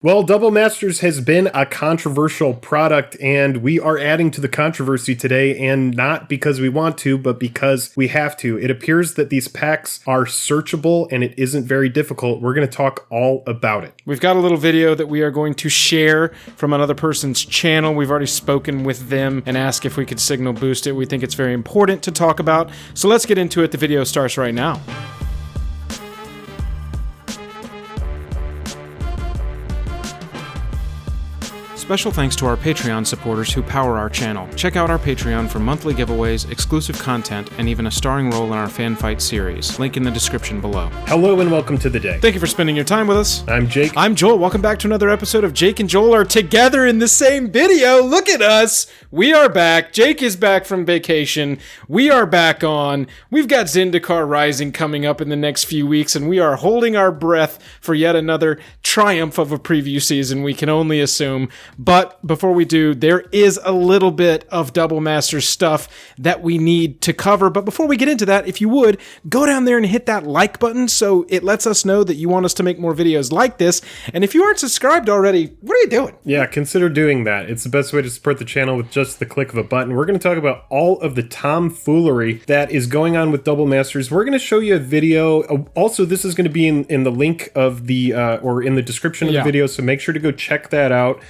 Well, Double Masters has been a controversial product, and we are adding to the controversy today, and not because we want to, but because we have to. It appears that these packs are searchable, and it isn't very difficult. We're going to talk all about it. We've got a little video that we are going to share from another person's channel. We've already spoken with them and asked if we could signal boost it. We think it's very important to talk about. So let's get into it. The video starts right now. Special thanks to our Patreon supporters who power our channel. Check out our Patreon for monthly giveaways, exclusive content, and even a starring role in our fan fight series. Link in the description below. Hello and welcome to the day. Thank you for spending your time with us. I'm Jake. I'm Joel. Welcome back to another episode of Jake and Joel are together in the same video. Look at us. We are back. Jake is back from vacation. We are back on. We've got Zendikar Rising coming up in the next few weeks, and we are holding our breath for yet another triumph of a preview season, we can only assume. But before we do, there is a little bit of Double Masters stuff that we need to cover. But before we get into that, if you would, go down there and hit that like button so it lets us know that you want us to make more videos like this. And if you aren't subscribed already, what are you doing? Yeah, consider doing that. It's the best way to support the channel with just the click of a button. We're going to talk about all of the tomfoolery that is going on with Double Masters. We're going to show you a video. Also, this is going to be in the link of the, or in the description of the video, so make sure to go check that out.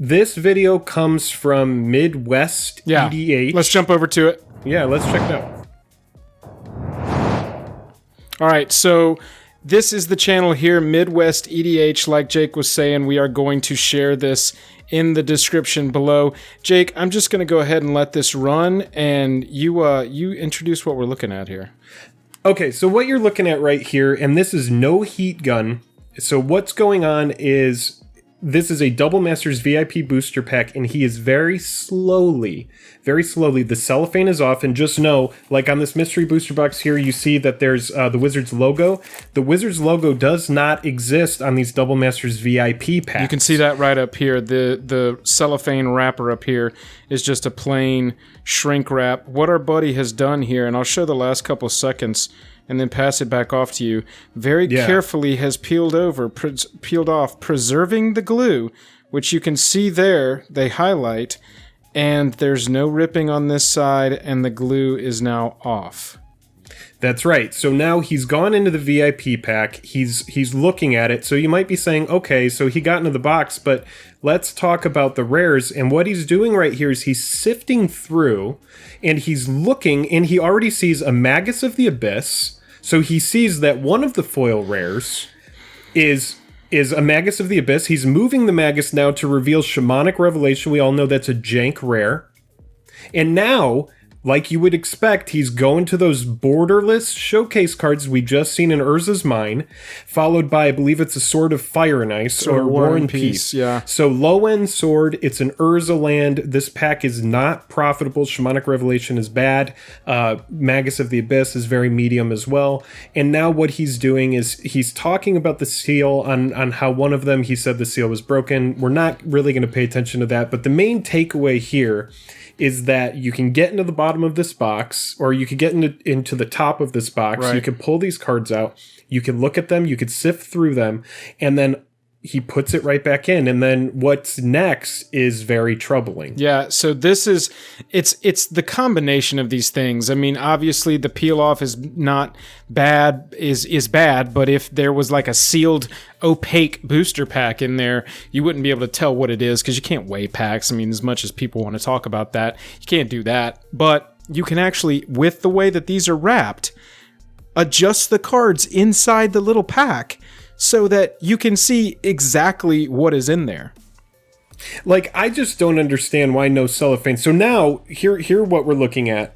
This video comes from MidwestEDH. Let's jump over to it. Yeah, let's check it out. All right, so this is the channel here, MidwestEDH. Like Jake was saying, we are going to share this in the description below. Jake, I'm just going to go ahead and let this run, and you introduce what we're looking at here. Okay, so what you're looking at right here, and this is no heat gun. So what's going on is this is a Double Masters VIP booster pack, and he is very slowly, the cellophane is off, and just know, like on this mystery booster box here, you see that there's the Wizards logo. The Wizards logo does not exist on these Double Masters VIP packs. You can see that right up here. The cellophane wrapper up here is just a plain shrink wrap. What our buddy has done here, and I'll show the last couple seconds and then pass it back off to you, very carefully has peeled off, preserving the glue, which you can see there, they highlight, and there's no ripping on this side, and the glue is now off. That's right. So now he's gone into the VIP pack, he's looking at it, so you might be saying, okay, so he got into the box, but let's talk about the rares, and what he's doing right here is he's sifting through, and he's looking, and he already sees a Magus of the Abyss. So he sees that one of the foil rares is a Magus of the Abyss. He's moving the Magus now to reveal Shamanic Revelation. We all know that's a jank rare. And now, like you would expect, he's going to those borderless showcase cards we just seen in Urza's Mine, followed by, I believe it's a Sword of Fire and Ice, or War and Peace. Yeah. So low-end sword, it's an Urza land. This pack is not profitable. Shamanic Revelation is bad. Magus of the Abyss is very medium as well. And now what he's doing is he's talking about the seal on how one of them, he said the seal was broken. We're not really going to pay attention to that, but the main takeaway here is that you can get into the bottom of this box, or you could get into the top of this box. Right. You can pull these cards out. You can look at them. You could sift through them. And then he puts it right back in. And then what's next is very troubling. Yeah, so this is, it's the combination of these things. I mean, obviously the peel off is not bad, is bad, but if there was like a sealed opaque booster pack in there, you wouldn't be able to tell what it is because you can't weigh packs. I mean, as much as people want to talk about that, you can't do that. But you can actually, with the way that these are wrapped, adjust the cards inside the little pack so that you can see exactly what is in there. Like, I just don't understand why no cellophane. So now, here what we're looking at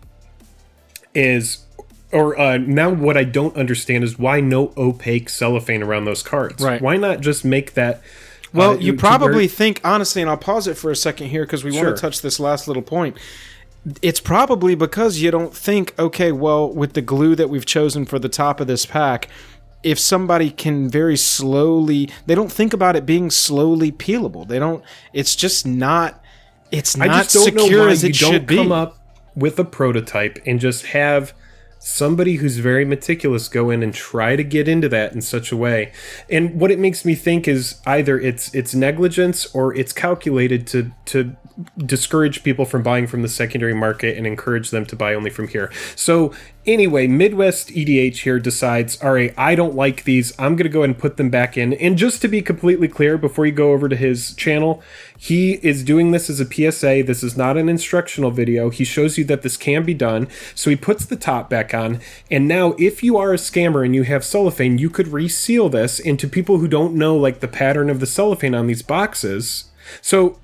is, or now what I don't understand is why no opaque cellophane around those cards. Right. Why not just make that... Well, you probably think, honestly, and I'll pause it for a second here because we want to touch this last little point. It's probably because you don't think, okay, well, with the glue that we've chosen for the top of this pack, if somebody can very slowly, they don't think about it being slowly peelable. They don't, it's just not, it's not secure as it should be. Come up with a prototype and just have somebody who's very meticulous go in and try to get into that in such a way. And what it makes me think is either it's negligence or it's calculated to discourage people from buying from the secondary market and encourage them to buy only from here. So anyway, MidwestEDH here decides, all right, I don't like these. I'm going to go ahead and put them back in. And just to be completely clear, before you go over to his channel, he is doing this as a PSA. This is not an instructional video. He shows you that this can be done. So he puts the top back on. And now if you are a scammer and you have cellophane, you could reseal this. And to people who don't know like the pattern of the cellophane on these boxes, so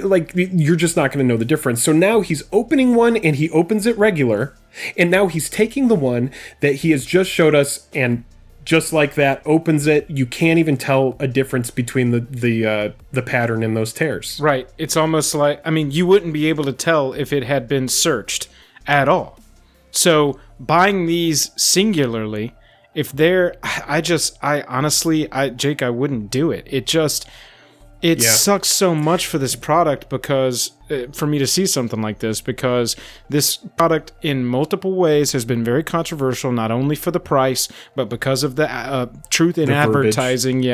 like you're just not going to know the difference. So now he's opening one and he opens it regular, and now he's taking the one that he has just showed us and just like that opens it. You can't even tell a difference between the pattern in those tears. Right. It's almost like, I mean, you wouldn't be able to tell if it had been searched at all. So buying these singularly, if they're, I honestly, Jake, I wouldn't do it. It sucks so much for this product because, for me to see something like this, because this product in multiple ways has been very controversial, not only for the price, but because of the truth in advertising,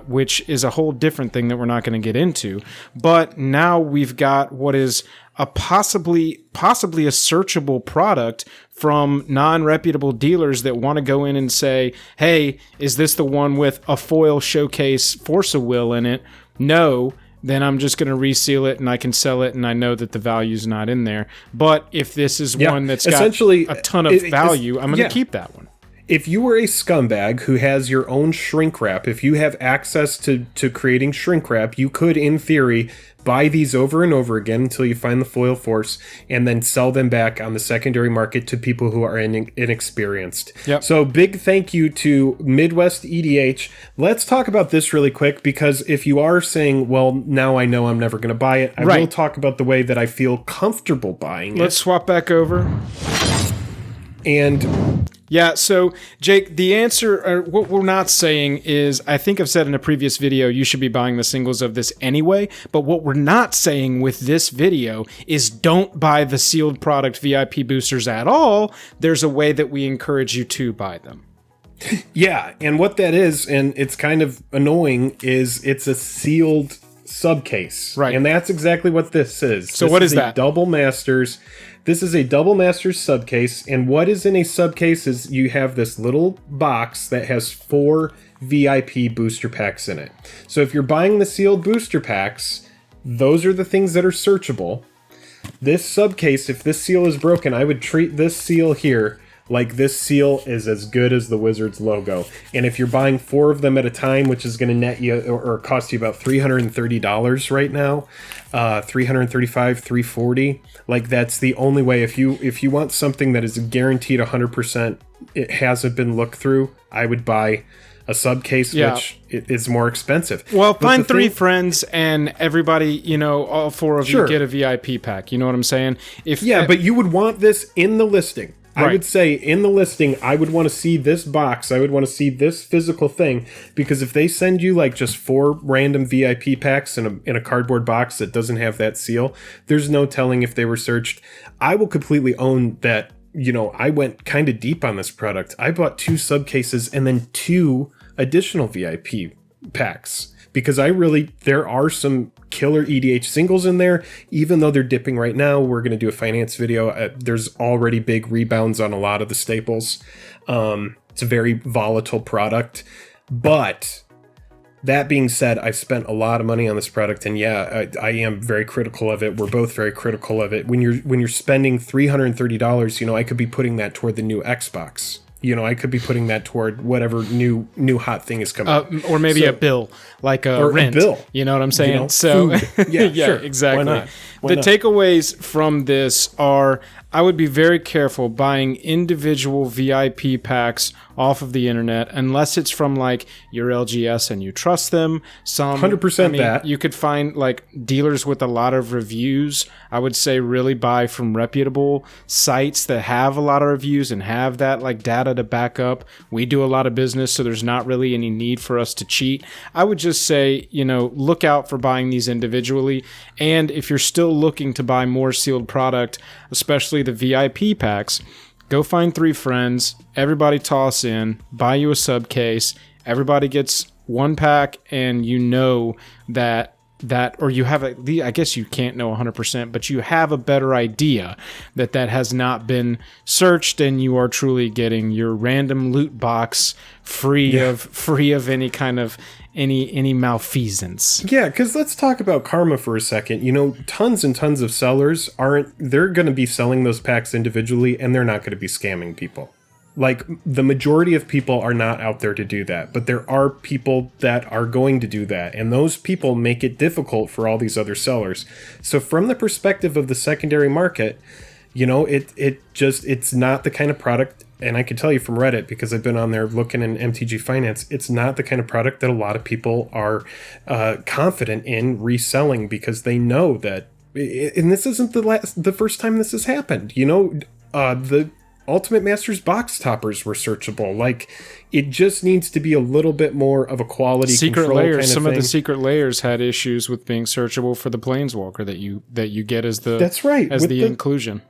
which is a whole different thing that we're not going to get into. But now we've got what is a possibly a searchable product from non-reputable dealers that want to go in and say, hey, is this the one with a foil showcase Force of Will in it? No, then I'm just going to reseal it and I can sell it and I know that the value's not in there. But if this is one that's got a ton of value, I'm going to keep that one. If you were a scumbag who has your own shrink wrap, if you have access to creating shrink wrap, you could, in theory, buy these over and over again until you find the foil force and then sell them back on the secondary market to people who are inexperienced. Yep. So big thank you to MidwestEDH. Let's talk about this really quick, because if you are saying, well, now I know I'm never going to buy it, I will talk about the way that I feel comfortable buying it. Let's swap back over. And yeah, so Jake, the answer, or what we're not saying is, I think I've said in a previous video, you should be buying the singles of this anyway, but what we're not saying with this video is don't buy the sealed product VIP boosters at all. There's a way that we encourage you to buy them. Yeah, and what that is, and it's kind of annoying, is it's a sealed subcase. Right. And that's exactly what this is. So what is that? Double Masters. This is a Double Masters subcase, and what is in a subcase is you have this little box that has 4 VIP booster packs in it. So if you're buying the sealed booster packs, those are the things that are searchable. This subcase, if this seal is broken, I would treat this seal here like this seal is as good as the Wizards logo. And if you're buying 4 of them at a time, which is going to net you or cost you about $330 right now, $335, $340, like that's the only way. If you want something that is guaranteed 100%, it hasn't been looked through, I would buy a subcase, which is more expensive. Well, find 3 friends and everybody, all 4 of you get a VIP pack. You know what I'm saying? But you would want this in the listing. I would say in the listing, I would want to see this box. I would want to see this physical thing, because if they send you like just 4 random VIP packs in a cardboard box that doesn't have that seal, there's no telling if they were searched. I will completely own that. I went kind of deep on this product. I bought 2 subcases and then 2 additional VIP packs, because there are some killer EDH singles in there, even though they're dipping right now. We're going to do a finance video. There's already big rebounds on a lot of the staples. It's a very volatile product. But that being said, I've spent a lot of money on this product, and I am very critical of it. We're both very critical of it. When you're spending $330, I could be putting that toward the new Xbox. I could be putting that toward whatever new hot thing is coming. Or maybe a bill, like a rent. A bill. You know what I'm saying? Food. Yeah, sure. Exactly. Why not? The takeaways from this are, I would be very careful buying individual VIP packs off of the internet, unless it's from like your LGS and you trust them. 100% that. You could find like dealers with a lot of reviews. I would say really buy from reputable sites that have a lot of reviews and have that like data to back up. We do a lot of business, so there's not really any need for us to cheat. I would just say, look out for buying these individually. And if you're still looking to buy more sealed product, especially the VIP packs, Go find 3 friends, everybody toss in, buy you a sub case, everybody gets 1 pack, and you know that or you have I guess you can't know 100%, but you have a better idea that has not been searched, and you are truly getting your random loot box free of any kind of any malfeasance. Yeah, because let's talk about karma for a second. You know, tons and tons of sellers they're going to be selling those packs individually, and they're not going to be scamming people. Like, the majority of people are not out there to do that, but there are people that are going to do that, and those people make it difficult for all these other sellers. So from the perspective of the secondary market, you know, it's not the kind of product, and I can tell you from Reddit, because I've been on there looking in MTG Finance, it's not the kind of product that a lot of people are confident in reselling, because they know that, and this isn't the first time this has happened, you know, the Ultimate Masters box toppers were searchable. Like, it just needs to be a little bit more of a quality secret control layers. kind of Some thing. of the secret layers had issues with being searchable for the Planeswalker that you get as the That's right. as With the inclusion.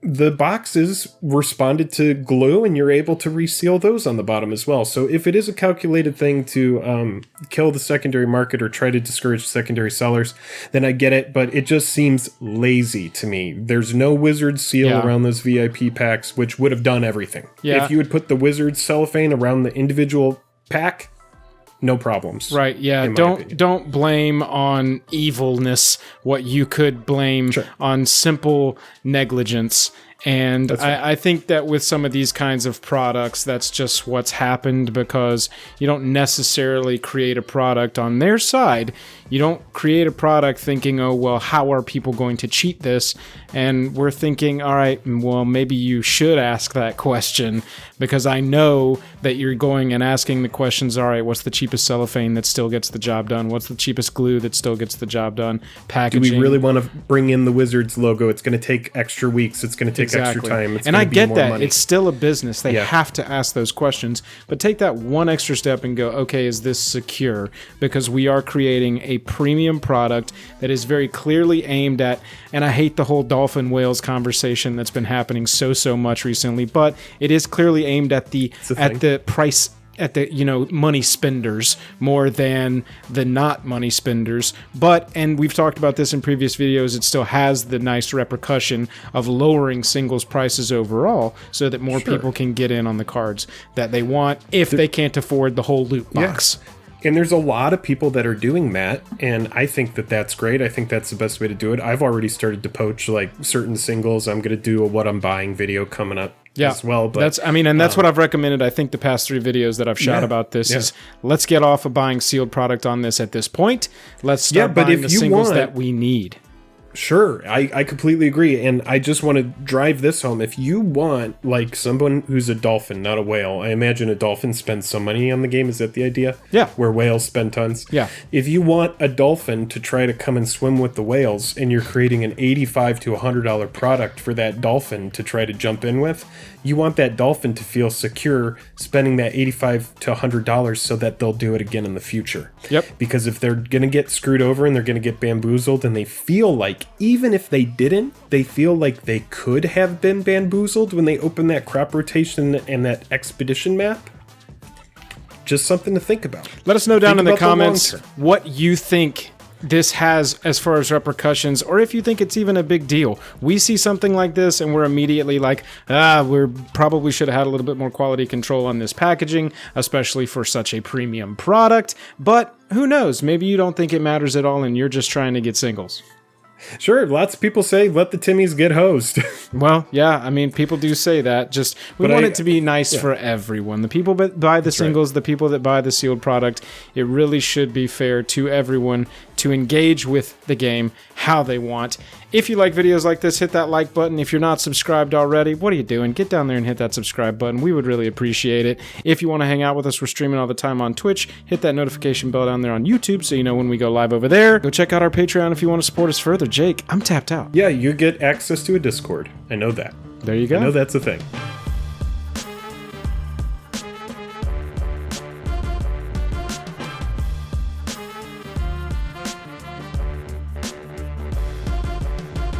The boxes responded to glue, and you're able to reseal those on the bottom as well. So if it is a calculated thing to kill the secondary market or try to discourage secondary sellers, then I get it, but it just seems lazy to me. There's no wizard seal around those VIP packs, which would have done everything. Yeah. If you would put the wizard cellophane around the individual pack, no problems. Right, yeah. Don't blame on evilness what you could blame on simple negligence. And I think that with some of these kinds of products, that's just what's happened, because you don't necessarily create a product on their side. You don't create a product thinking, oh, well, how are people going to cheat this? And we're thinking, all right, well, maybe you should ask that question, because I know that you're going and asking the questions, all right, what's the cheapest cellophane that still gets the job done? What's the cheapest glue that still gets the job done? Packaging. Do we really want to bring in the Wizards logo? It's going to take extra weeks. It's going to take extra time. And I get that. Money. It's still a business. They have to ask those questions. But take that one extra step and go, okay, is this secure? Because we are creating a premium product that is very clearly aimed at, and I hate the whole dolphin whales conversation that's been happening so much recently, but it is clearly aimed at the price, at the, you know, money spenders more than the not money spenders. But, and we've talked about this in previous videos, it still has the nice repercussion of lowering singles prices overall, so that more people can get in on the cards that they want if they can't afford the whole loot box. And there's a lot of people that are doing that, and I think that that's great. I think that's the best way to do it. I've already started to poach like certain singles. I'm going to do a what I'm buying video coming up as well. But that's what I've recommended. I think the past 3 videos that I've shot about this is, let's get off of buying sealed product on this at this point. Let's start buying the singles that we need. Sure, I completely agree, and I just want to drive this home. If you want, like, someone who's a dolphin, not a whale, I imagine a dolphin spends some money on the game, is that the idea? Yeah. Where whales spend tons? Yeah. If you want a dolphin to try to come and swim with the whales, and you're creating an $85 to $100 product for that dolphin to try to jump in with, you want that dolphin to feel secure spending that $85 to $100 so that they'll do it again in the future. Yep. Because if they're going to get screwed over and they're going to get bamboozled, and they feel like, even if they didn't, they feel like they could have been bamboozled when they open that crop rotation and that expedition map, just something to think about. Let us know down in the comments what you think this has as far as repercussions, or if you think it's even a big deal. We see something like this and we're immediately like, we probably should have had a little bit more quality control on this packaging, especially for such a premium product. But who knows? Maybe you don't think it matters at all and you're just trying to get singles. Sure, lots of people say, let the Timmies get hosed. Well, yeah, I mean, people do say that. Just, we want it to be nice for everyone. The people that buy the singles, the people that buy the sealed product, it really should be fair to everyone to engage with the game how they want. If you like videos like this, hit that like button. If you're not subscribed already, what are you doing? Get down there and hit that subscribe button. We would really appreciate it. If you want to hang out with us, we're streaming all the time on Twitch. Hit that notification bell down there on YouTube so you know when we go live over there. Go check out our Patreon if you want to support us further. Jake, I'm tapped out. Yeah, you get access to a Discord. I know that. There you go. I know that's a thing.